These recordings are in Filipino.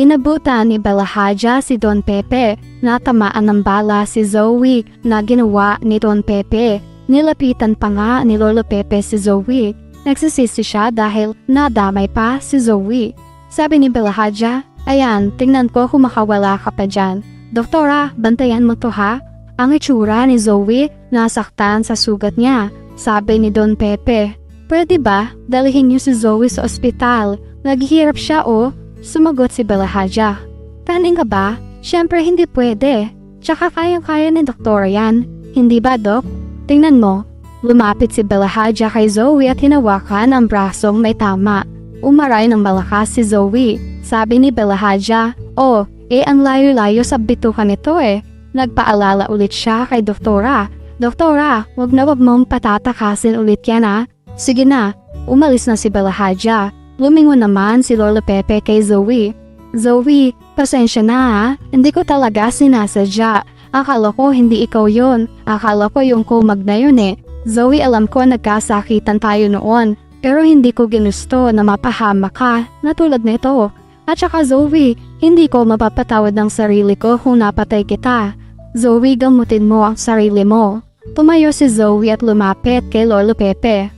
Inabutan ni Bella Hadja si Don Pepe. Natamaan ng bala si Zoe na ginawa ni Don Pepe. Nilapitan pa nga ni Lolo Pepe si Zoe. Nagsisisi siya dahil nadamay pa si Zoe. Sabi ni Bella Hadja, "Ayan, tingnan ko kung makawala ka pa dyan. Doktora, bantayan mo to ha." Ang itsura ni Zoe nasaktan sa sugat niya. Sabi ni Don Pepe, "Pwede ba dalhin niyo si Zoe sa ospital? Naghihirap siya oh." Sumagot si Bella Hadja, "Kanin ka ba? Siyempre hindi pwede. Tsaka kayang-kaya ni doktora yan. Hindi ba, Dok? Tingnan mo." Lumapit si Bella Hadja kay Zoe at hinawakan ang brasong may tama. Umaray ng malakas si Zoe. Sabi ni Bella Hadja, "Oh, ang layo-layo sa bitukan nito eh." Nagpaalala ulit siya kay doktora. "Doktora, wag mong patatakasin ulit yan ha." "Sige na." Umalis na si Bella Hadja. Lumingon naman si Lolo Pepe kay Zoe. "Zoe, pasensya na ha. Hindi ko talaga sinasadya. Akala ko hindi ikaw yun. Akala ko yung kumag na yun eh. Zoe, alam ko nagkasakitan tayo noon. Pero hindi ko ginusto na mapahamak ka na tulad nito. At saka Zoe, hindi ko mapapatawad ng sarili ko kung napatay kita. Zoe, gamutin mo ang sarili mo." Tumayo si Zoe at lumapit kay Lolo Pepe.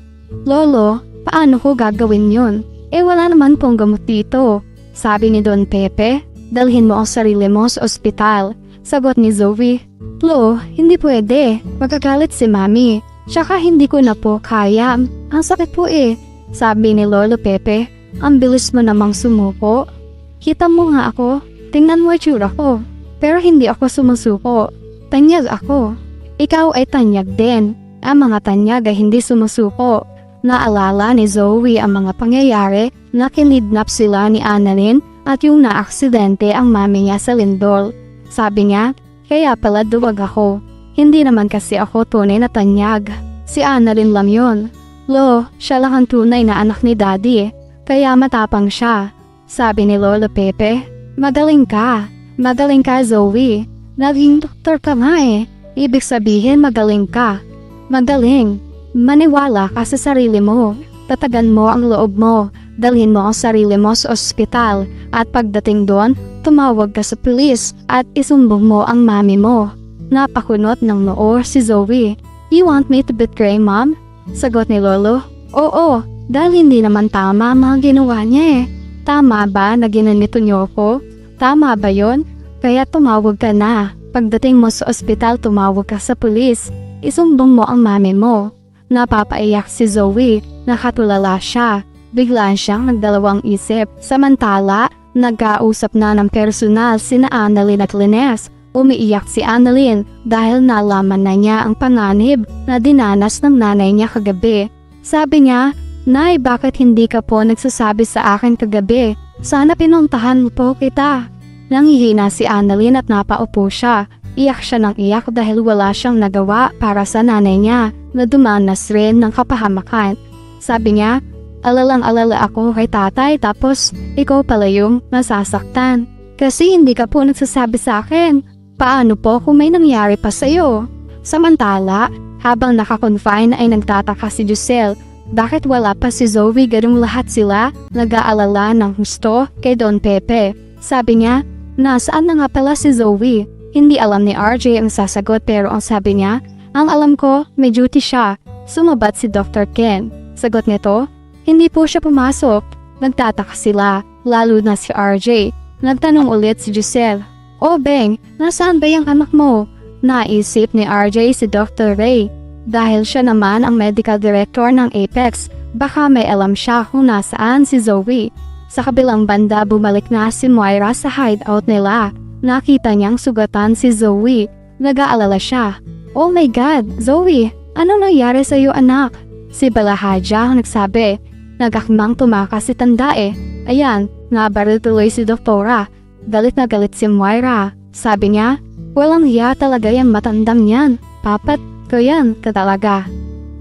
"Lolo, paano ko gagawin yun? Wala naman pong gamot dito." Sabi ni Don Pepe, "Dalhin mo ang sarili mo sa ospital." Sagot ni Zoe, "Lo, hindi pwede. Magagalit si Mami. Tsaka hindi ko na po kaya. Ang sakit po eh." Sabi ni Lolo Pepe, "Ang bilis mo namang sumuko. Kita mo nga ako. Tingnan mo itsura ko. Pero hindi ako sumusuko. Tanyag ako." "Ikaw ay tanyag din. Ang mga tanyag ay hindi sumusuko." Naalala ni Zoe ang mga pangyayari na kinidnap sila ni Annalyn at yung naaksidente ang mami niya sa lindol. Sabi niya, "Kaya pala duwag ako. Hindi naman kasi ako tunay na tanyag. Si Annalyn lang yun. Lo, siya lang ang tunay na anak ni Daddy. Kaya matapang siya." Sabi ni Lolo Pepe, "Magaling ka. Magaling ka, Zoe. Naging doktor ka nga eh. Ibig sabihin magaling ka. Magaling. Maniwala ka sa sarili mo. Tatagan mo ang loob mo. Dalhin mo ang sarili mo sa ospital. At pagdating doon, tumawag ka sa pulis at isumbong mo ang mami mo." Napakunot ng noo si Zoe. "You want me to betray Mom?" Sagot ni Lolo, "Oo, dahil hindi naman tama ang mga ginawa niya eh. Tama ba na ginanito niyo ko? Tama ba yon? Kaya tumawag ka na. Pagdating mo sa ospital, tumawag ka sa pulis. Isumbong mo ang mami mo." Napapaiyak si Zoe. Nakatulala siya. Biglaan siyang nagdalawang isip. Samantala, nagkausap na ng personal sina Annalyn at Lines. Umiiyak si Annalyn dahil nalaman na niya ang panganib na dinanas ng nanay niya kagabi. Sabi niya, "Nay, bakit hindi ka po nagsasabi sa akin kagabi? Sana pinuntahan mo po kita." Nanghihina si Annalyn at napaupo siya. Iyak siya ng iyak dahil wala siyang nagawa para sa nanay niya na dumanas rin ng kapahamakan. Sabi niya, "Alalang-alala ako kay tatay tapos ikaw pala yung masasaktan. Kasi hindi ka po nagsasabi sa akin. Paano po kung may nangyari pa sa'yo?" Samantala, habang naka-confine ay nagtataka si Giselle. Bakit wala pa si Zoe? Ganung lahat sila nag-aalala ng husto kay Don Pepe. Sabi niya, "Nasaan na nga pala si Zoe?" Hindi alam ni RJ ang sasagot pero ang sabi niya, "Ang alam ko, may duty siya." Sumabat si Dr. Ken. Sagot nito, "Hindi po siya pumasok." Nagtataka sila, lalo na si RJ. Nagtanong ulit si Giselle, "Oh Beng, nasaan ba yung anak mo?" Naisip ni RJ si Dr. Ray. Dahil siya naman ang medical director ng Apex, baka may alam siya kung nasaan si Zoe. Sa kabilang banda, bumalik na si Moira sa hideout nila. Nakita niyang sugatan si Zoe. Nag-aalala siya. "Oh my God, Zoe, anong nangyari sa iyo anak?" Si Bella Hadja ang nagsabi. Nagakmang tumakas si tanda eh. Ayan, nabaril tuloy si Doktora. Galit na galit si Moira. Sabi niya, "Walang hiya talaga yung matandang yan. Papat ko yan ka talaga."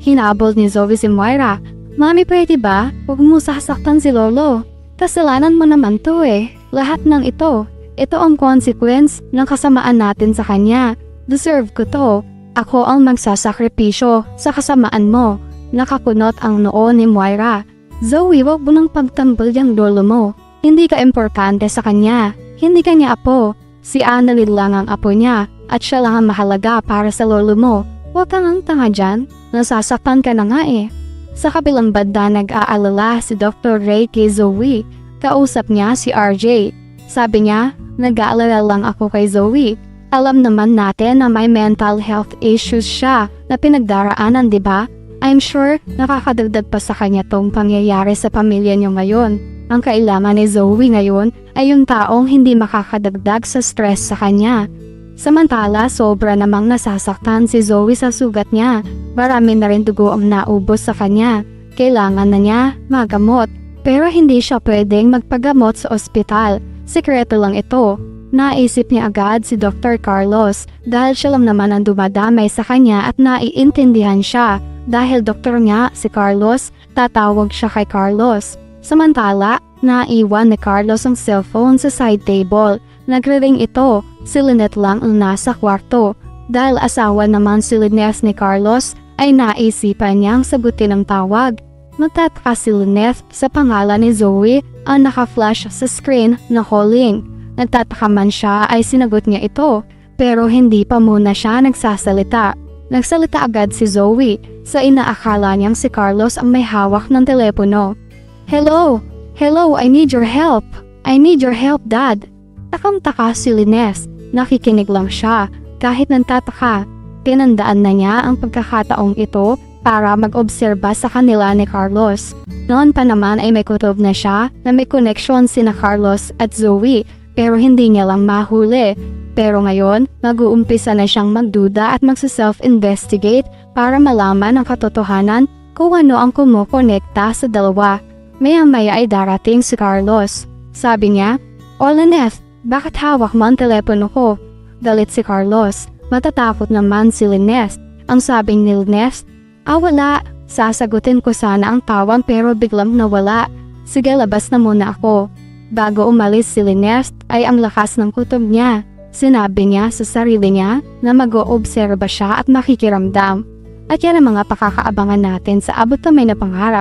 Hinabol ni Zoe si Moira. "Mami, pwede ba? Huwag mo sasaktan si Lolo. Kasalanan mo naman to eh. Lahat ng ito. Ito ang consequence ng kasamaan natin sa kanya. Deserve ko to. Ako ang magsasakripisyo sa kasamaan mo." Nakakunot ang noo ni Moira. "Zoe, wag mo nang pagtanggol yung lolo mo. Hindi ka importante sa kanya. Hindi ka niya apo. Si Annalyn lang ang apo niya at siya lang ang mahalaga para sa lolo mo. Huwag kang ang tanga dyan. Nasasaktan ka na nga eh. Sa kabilang banda nag-aalala si Dr. Ray kay Zoe. Kausap niya si RJ. Sabi niya, nag-aalala lang ako kay Zoe. Alam naman natin na may mental health issues siya na pinagdaraanan, di ba? I'm sure nakakadagdag pa sa kanya tong pangyayari sa pamilya niyo ngayon. Ang kailangan ni Zoe ngayon ay yung taong hindi makakadagdag sa stress sa kanya. Samantala, sobra namang nasasaktan si Zoe sa sugat niya. Marami na rin dugo ang naubos sa kanya. Kailangan na niya magamot. Pero hindi siya pwedeng magpagamot sa ospital. Sikreto lang ito. Naisip niya agad si Dr. Carlos dahil siya lang naman ang dumadamay sa kanya at naiintindihan siya. Dahil doktor nga si Carlos, tatawag siya kay Carlos. Samantala, naiwan ni Carlos ang cellphone sa side table. Nagre-ring ito, si Lynette lang ang nasa kwarto. Dahil asawa naman si Lynette ni Carlos, ay naisipan niyang sagutin ang tawag. Nagtataka si Lynette sa pangalan ni Zoe ang naka-flash sa screen na calling. Nagtataka man siya ay sinagot niya ito, pero hindi pa muna siya nagsasalita. Nagsalita agad si Zoe sa inaakala niyang si Carlos ang may hawak ng telepono. Hello! Hello, I need your help! I need your help, Dad! Takang-taka si Lynette. Nakikinig lang siya. Kahit nagtataka, tinandaan na niya ang pagkakataong ito para mag-obserba sa kanila ni Carlos. Noon pa naman ay may kutob na siya na may connection sina Carlos at Zoe, pero hindi niya lang mahuli. Pero ngayon, mag-uumpisa na siyang magduda at magsa-self-investigate para malaman ang katotohanan kung ano ang kumukonekta sa dalawa. Maya-maya ay darating si Carlos. Sabi niya, "O Lynette, bakit hawak mo ang telepono ko?" Galit si Carlos. Matatakot naman si Lynette. Ang sabi ni Lynette, wala. Sasagutin ko sana ang tawag pero biglang nawala. Sige, labas na muna ako." Bago umalis si Lynette ay ang lakas ng kutob niya. Sinabi niya sa sarili niya na mag-oobserba siya at makikiramdam. At yan ang mga pakakaabangan natin sa abot kamay na pangarap.